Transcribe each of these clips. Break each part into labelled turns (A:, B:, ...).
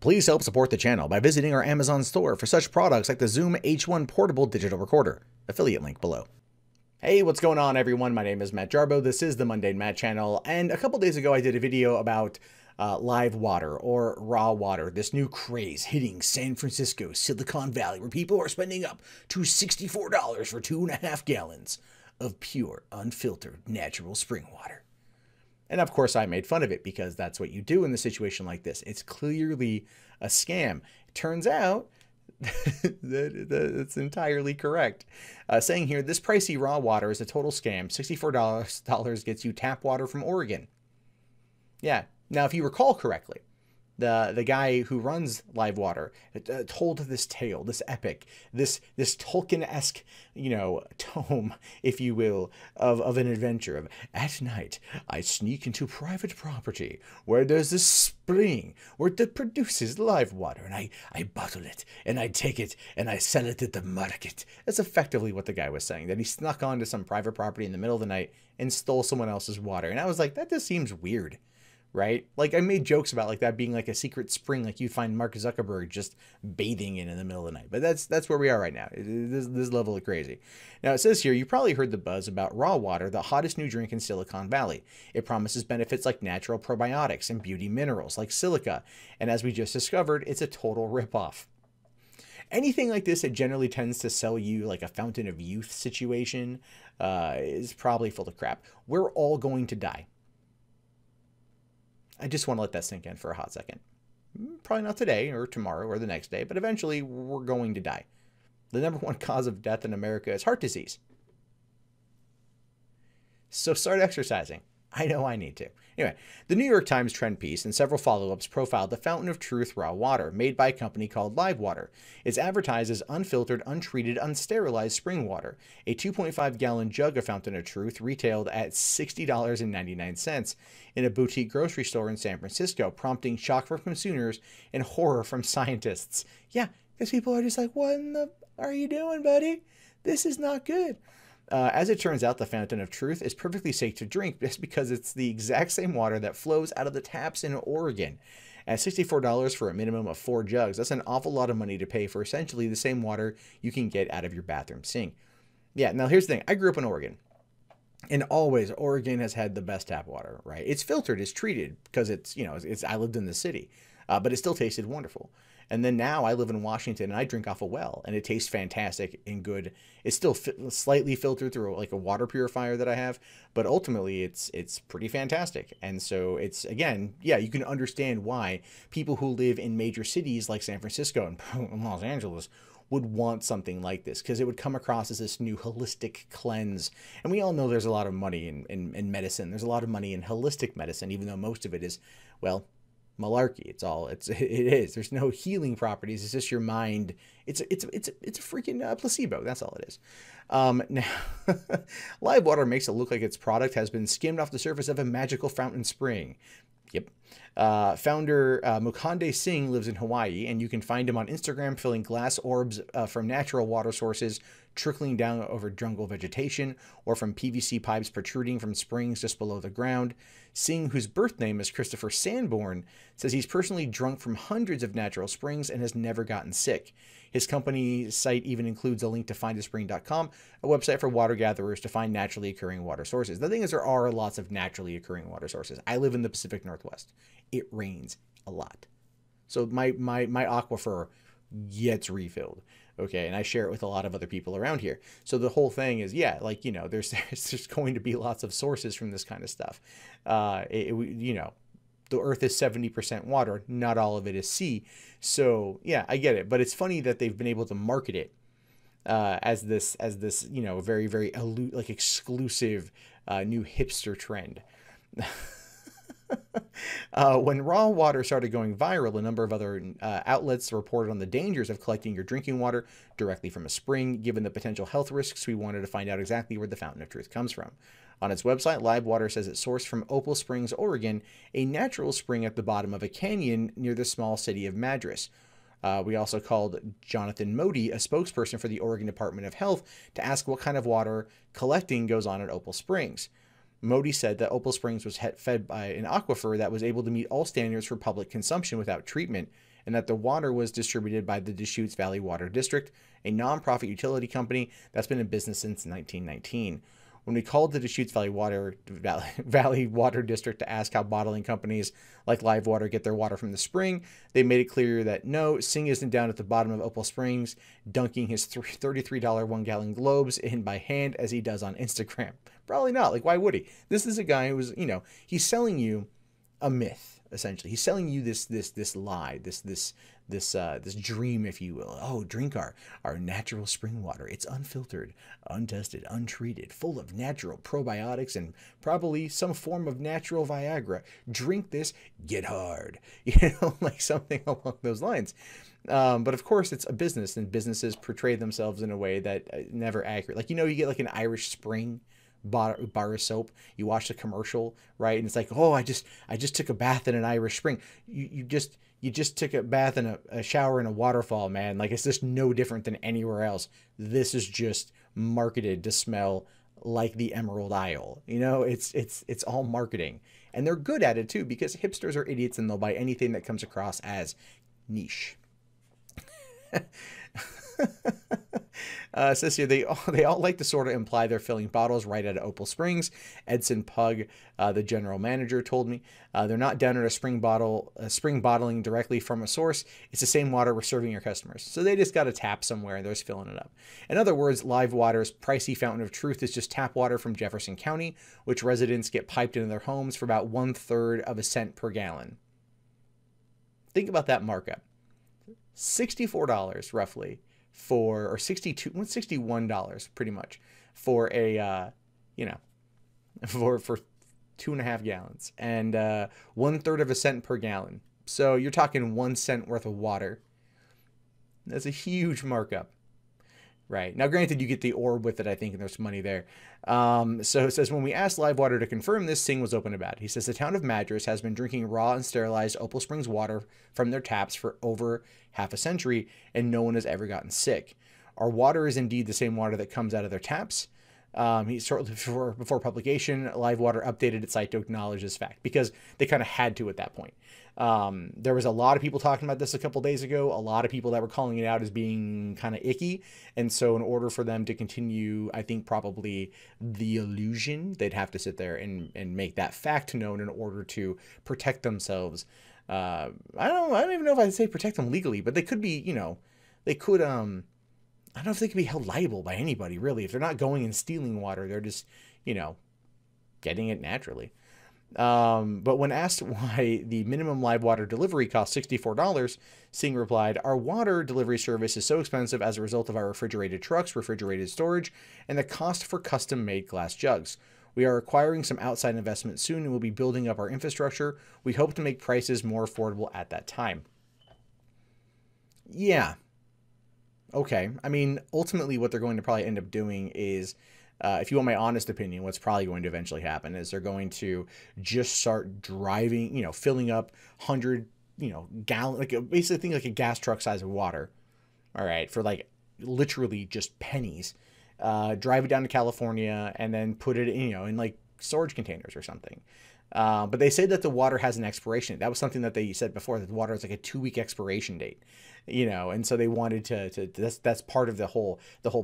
A: Please help support the channel by visiting our Amazon store for such products like the Zoom H1 Portable Digital Recorder. Affiliate link below. Hey, what's going on everyone? My name is Matt Jarbo. This is the Mundane Matt channel, and a couple days ago I did a video about live water or raw water, this new craze hitting San Francisco, Silicon Valley, where people are spending up to $64 for 2.5 gallons of pure, unfiltered, natural spring water. And of course, I made fun of it because that's what you do in a situation like this. It's clearly a scam. It turns out that it's entirely correct. Saying here, this pricey raw water is a total scam. $64 gets you tap water from Oregon. Yeah. Now, if you recall correctly, the guy who runs Live Water told this tale, this epic, this Tolkien-esque, tome, if you will, of an adventure of, at night, I sneak into private property where there's this spring where it produces live water, and I bottle it, and I take it, and I sell it at the market. That's effectively what the guy was saying, that he snuck onto some private property in the middle of the night and stole someone else's water. And I was like, that just seems weird. Right? Like, I made jokes about like that being like a secret spring, like you find Mark Zuckerberg just bathing in the middle of the night. But that's where we are right now. This level of crazy. Now it says here, you probably heard the buzz about raw water, the hottest new drink in Silicon Valley. It promises benefits like natural probiotics and beauty minerals like silica. And as we just discovered, it's a total ripoff. Anything like this that generally tends to sell you like a fountain of youth situation is probably full of crap. We're all going to die. I just want to let that sink in for a hot second. Probably not today or tomorrow or the next day, but eventually we're going to die. The #1 cause of death in America is heart disease. So start exercising. I know I need to. Anyway, the New York Times trend piece and several follow-ups profiled the Fountain of Truth raw water made by a company called Live Water. It's advertised as unfiltered, untreated, unsterilized spring water. A 2.5-gallon jug of Fountain of Truth retailed at $60.99 in a boutique grocery store in San Francisco, prompting shock from consumers and horror from scientists. Yeah, because people are just like, what in the are you doing, buddy? This is not good. As it turns out, the Fountain of Truth is perfectly safe to drink just because it's the exact same water that flows out of the taps in Oregon. At $64 for a minimum of 4 jugs, that's an awful lot of money to pay for essentially the same water you can get out of your bathroom sink. Yeah, now here's the thing. I grew up in Oregon. And always, Oregon has had the best tap water, right? It's filtered, it's treated because it's, I lived in the city, but it still tasted wonderful. And then now I live in Washington and I drink off a well and it tastes fantastic and good. It's still slightly filtered through like a water purifier that I have, but ultimately it's pretty fantastic. And so it's, again, yeah, you can understand why people who live in major cities like San Francisco and Los Angeles would want something like this, because it would come across as this new holistic cleanse. And we all know there's a lot of money in medicine. There's a lot of money in holistic medicine, even though most of it is, well, malarkey. It is. There's no healing properties. It's just your mind. It's a freaking placebo. That's all it is. Now, Live Water makes it look like its product has been skimmed off the surface of a magical fountain spring. Yep. Founder Mukhande Singh lives in Hawaii, and you can find him on Instagram filling glass orbs from natural water sources trickling down over jungle vegetation or from PVC pipes protruding from springs just below the ground. Singh, whose birth name is Christopher Sanborn, says he's personally drunk from hundreds of natural springs and has never gotten sick. His company site even includes a link to findaspring.com, a website for water gatherers to find naturally occurring water sources. The thing is, there are lots of naturally occurring water sources. I live in the Pacific Northwest. It rains a lot. So my aquifer gets refilled. Okay, and I share it with a lot of other people around here. So the whole thing is, yeah, like, there's going to be lots of sources from this kind of stuff. The earth is 70% water. Not all of it is sea. So yeah, I get it. But it's funny that they've been able to market it as this, very, very like exclusive new hipster trend. When raw water started going viral, a number of other outlets reported on the dangers of collecting your drinking water directly from a spring. Given the potential health risks, we wanted to find out exactly where the Fountain of Truth comes from. On its website, Live Water says it's sourced from Opal Springs, Oregon, a natural spring at the bottom of a canyon near the small city of Madras. We also called Jonathan Modi, a spokesperson for the Oregon Department of Health, to ask what kind of water collecting goes on at Opal Springs. Modi said that Opal Springs was fed by an aquifer that was able to meet all standards for public consumption without treatment, and that the water was distributed by the Deschutes Valley Water District, a nonprofit utility company that's been in business since 1919. When we called the Deschutes Valley Water District to ask how bottling companies like Live Water get their water from the spring, they made it clear that no, Singh isn't down at the bottom of Opal Springs dunking his $33 1-gallon globes in by hand as he does on Instagram. Probably not. Like, why would he? This is a guy who was, he's selling you a myth. Essentially, he's selling you this lie, this dream, if you will. Oh, drink our natural spring water. It's unfiltered, untested, untreated, full of natural probiotics and probably some form of natural Viagra. Drink this, get hard. Like something along those lines. But of course, it's a business, and businesses portray themselves in a way that never accurate. Like, you get like an Irish Spring bar of soap. You watch the commercial, right? And it's like, oh, I just took a bath in an Irish Spring. You just took a bath in a shower in a waterfall, man. Like, it's just no different than anywhere else. This is just marketed to smell like the Emerald Isle. It's all marketing, and they're good at it too, because hipsters are idiots and they'll buy anything that comes across as niche. It says here they all like to sort of imply they're filling bottles right out of Opal Springs. Edson Pug, the general manager, told me they're not down at a spring bottling directly from a source. It's the same water we're serving your customers. So they just got a tap somewhere and they're just filling it up. In other words, Live Water's pricey fountain of truth is just tap water from Jefferson County, which residents get piped into their homes for about 1/3 of a cent per gallon. Think about that markup. $64 roughly or $61 pretty much for a, for 2.5 gallons, and 1/3 of a cent per gallon. So you're talking 1 cent worth of water. That's a huge markup. Right. Now, granted, you get the orb with it, I think, and there's money there. So it says, when we asked Live Water to confirm this, Singh was open about it. He says the town of Madras has been drinking raw and sterilized Opal Springs water from their taps for over half a century, and no one has ever gotten sick. Our water is indeed the same water that comes out of their taps. Shortly before publication, Live Water updated its site to acknowledge this fact, because they kind of had to at that point. There was a lot of people talking about this a couple days ago, a lot of people that were calling it out as being kind of icky. And so in order for them to continue, I think probably the illusion, they'd have to sit there and make that fact known in order to protect themselves. I don't even know if I'd say protect them legally, but they could be, they could, I don't know if they could be held liable by anybody, really. If they're not going and stealing water, they're just, getting it naturally. But when asked why the minimum Live Water delivery cost $64, Singh replied, our water delivery service is so expensive as a result of our refrigerated trucks, refrigerated storage, and the cost for custom-made glass jugs. We are acquiring some outside investment soon and will be building up our infrastructure. We hope to make prices more affordable at that time. Yeah. Okay. I mean, ultimately what they're going to probably end up doing is, if you want my honest opinion, what's probably going to eventually happen is they're going to just start driving, filling up 100, gallon, basically think like a gas truck size of water. All right. For like literally just pennies, drive it down to California and then put it, in like storage containers or something. But they say that the water has an expiration. That was something that they said before, that the water has like a 2-week expiration date, and so they wanted to that's part of the whole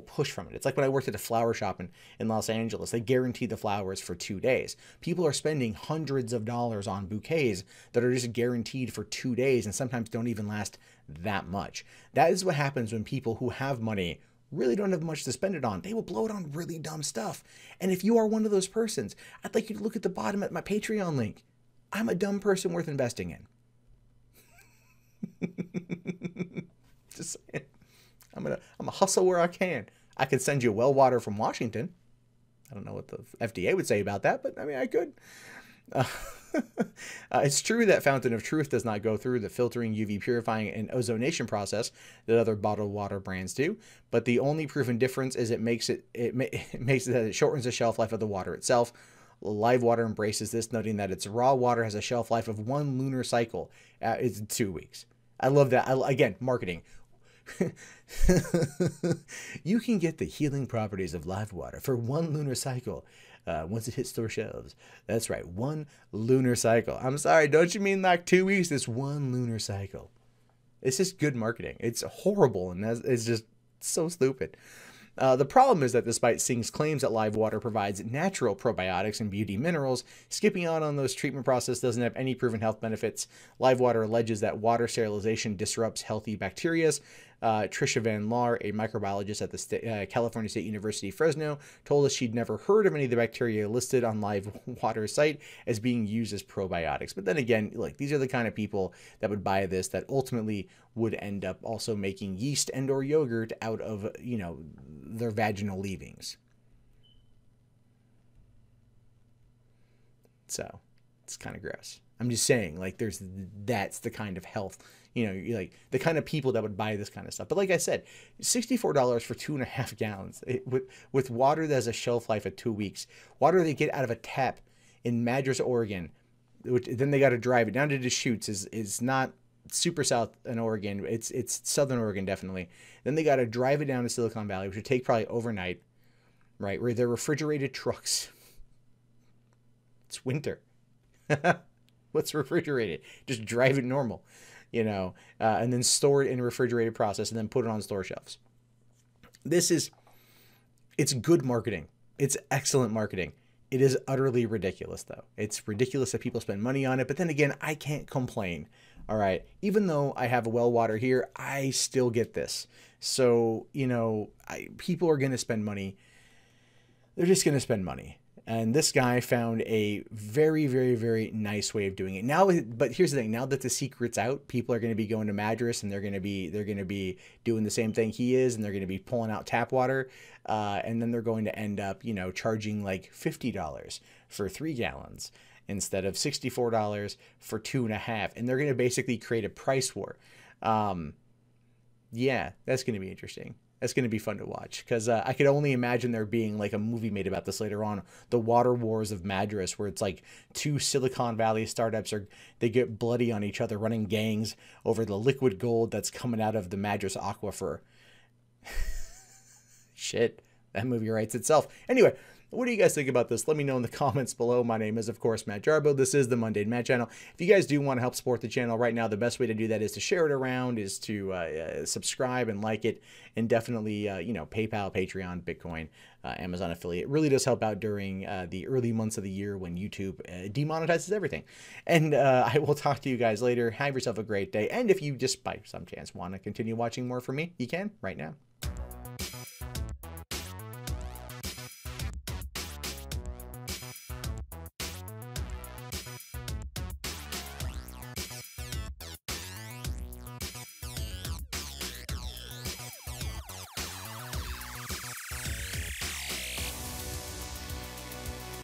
A: push from it. It's like when I worked at a flower shop in Los Angeles, they guaranteed the flowers for 2 days. People are spending hundreds of dollars on bouquets that are just guaranteed for 2 days and sometimes don't even last that much. That is what happens when people who have money really don't have much to spend it on. They will blow it on really dumb stuff. And if you are one of those persons, I'd like you to look at the bottom at my Patreon link. I'm a dumb person worth investing in. Just saying. I'm gonna hustle where I can. I could send you well water from Washington. I don't know what the FDA would say about that, but I mean, I could. It's true that Fountain of Truth does not go through the filtering, UV purifying, and ozonation process that other bottled water brands do, but the only proven difference is it makes it that it shortens the shelf life of the water itself. Live Water embraces this, noting that its raw water has a shelf life of 1 lunar cycle. It's 2 weeks. I love that. Again, marketing. You can get the healing properties of Live Water for 1 lunar cycle. Once it hits store shelves. That's right, 1 lunar cycle. I'm sorry, don't you mean like 2 weeks? It's 1 lunar cycle. It's just good marketing. It's horrible, and it's just so stupid. The problem is that despite Singh's claims that live water provides natural probiotics and beauty minerals, skipping out on those treatment process doesn't have any proven health benefits. Live water alleges that water sterilization disrupts healthy bacteria. Tricia Van Laar, a microbiologist at the California State University, Fresno, told us she'd never heard of any of the bacteria listed on live water site as being used as probiotics. But then again, like, these are the kind of people that would buy this that ultimately would end up also making yeast and or yogurt out of, you know, their vaginal leavings. So it's kind of gross. I'm just saying, like, that's the kind of health, you know, like the kind of people that would buy this kind of stuff. But like I said, $64 for 2.5 gallons with water that has a shelf life of 2 weeks, water they get out of a tap in Madras, Oregon, which then they got to drive it down to Deschutes, is not super south in Oregon. It's southern Oregon, definitely. Then they got to drive it down to Silicon Valley, which would take probably overnight, right? Where they're refrigerated trucks. It's winter. What's refrigerated? Just drive it normal, you know, and then store it in a refrigerated process and then put it on store shelves. It's good marketing. It's excellent marketing. It is utterly ridiculous, though. It's ridiculous that people spend money on it. But then again, I can't complain. All right. Even though I have well water here, I still get this. So, you know, people are going to spend money. They're just going to spend money. And this guy found a very, very, very nice way of doing it. Now, but here's the thing. Now that the secret's out, people are going to be going to Madras and they're going to be doing the same thing he is, and they're going to be pulling out tap water. And then they're going to end up, you know, charging like $50 for 3 gallons instead of $64 for 2.5. And they're going to basically create a price war. Yeah, that's going to be interesting. That's going to be fun to watch, because I could only imagine there being like a movie made about this later on, the Water Wars of Madras, where it's like 2 Silicon Valley startups they get bloody on each other, running gangs over the liquid gold that's coming out of the Madras aquifer. Shit, that movie writes itself. Anyway, what do you guys think about this? Let me know in the comments below. My name is, of course, Matt Jarbo. This is the Mundane Matt channel. If you guys do want to help support the channel right now, the best way to do that is to share it around, is to subscribe and like it, and definitely, you know, PayPal, Patreon, Bitcoin, Amazon affiliate. It really does help out during the early months of the year when YouTube demonetizes everything. And I will talk to you guys later. Have yourself a great day. And if you just by some chance want to continue watching more from me, you can right now.